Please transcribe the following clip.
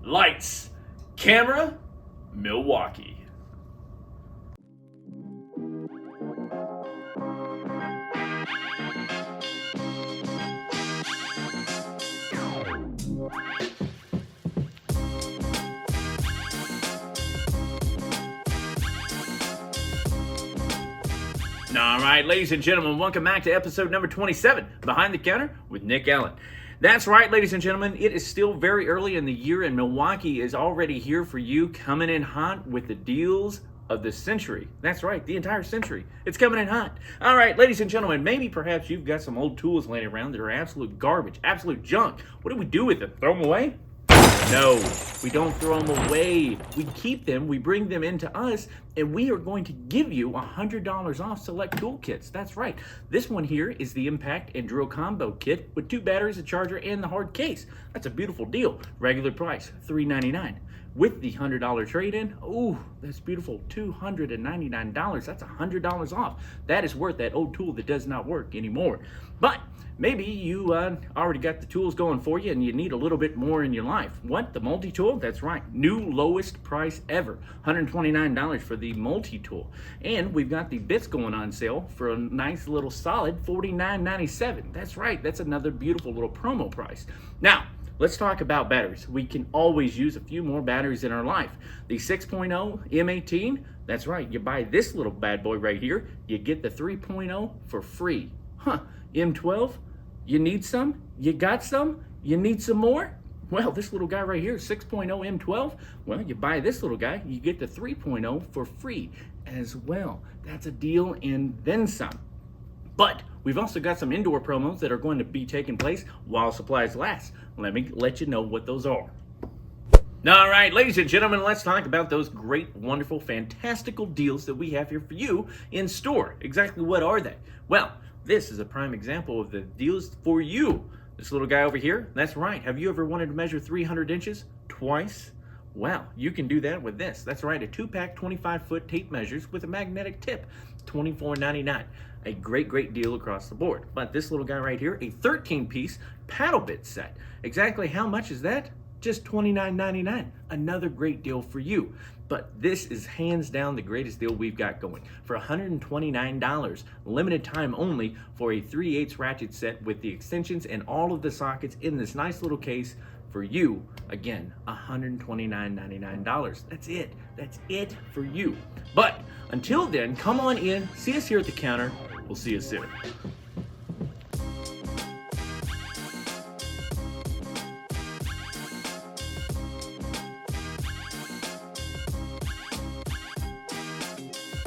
Lights, camera, Milwaukee. All right, ladies and gentlemen, welcome back to episode number 27, Behind the Counter with Nick Allen. That's right, ladies and gentlemen, it is still very early in the year and Milwaukee is already here for you, coming in hot with the deals of the century. That's right, the entire century. It's coming in hot. All right, ladies and gentlemen, maybe perhaps you've got some old tools laying around that are absolute garbage, absolute junk. What do we do with them? Throw them away? No, we don't throw them away. We keep them, we bring them into us, and we are going to give you $100 off select tool kits. That's right. This one here is the Impact and Drill Combo Kit with 2 batteries, a charger, and the hard case. That's a beautiful deal. Regular price, $399. With the $100 trade-in, ooh, that's beautiful, $299. That's $100 off. That is worth that old tool that does not work anymore. But maybe you already got the tools going for you and you need a little bit more in your life. What? The multi-tool? That's right. New lowest price ever. $129 for the multi-tool. And we've got the bits going on sale for a nice little solid $49.97. That's right. That's another beautiful little promo price. Now, let's talk about batteries. We can always use a few more batteries in our life. The 6.0 M18, that's right. You buy this little bad boy right here, you get the 3.0 for free. Huh, M12, you need some? You got some? You need some more? Well, this little guy right here, 6.0 M12, well, you buy this little guy, you get the 3.0 for free as well. That's a deal and then some. But we've also got some indoor promos that are going to be taking place while supplies last. Let me let you know what those are. All right, ladies and gentlemen, let's talk about those great, wonderful, fantastical deals that we have here for you in store. Exactly what are they? Well, this is a prime example of the deals for you. This little guy over here, that's right. Have you ever wanted to measure 300 inches twice? Well, you can do that with this. That's right, a 2-pack 25-foot tape measures with a magnetic tip, $24.99. A great deal across the board. But this little guy right here, a 13-piece paddle bit set. Exactly how much is that? Just $29.99. Another great deal for you. But this is hands down the greatest deal we've got going. For $129, limited time only, for a 3/8 ratchet set with the extensions and all of the sockets in this nice little case for you. Again, $129.99. That's it. That's it for you. But until then, come on in, see us here at the counter. We'll see you soon.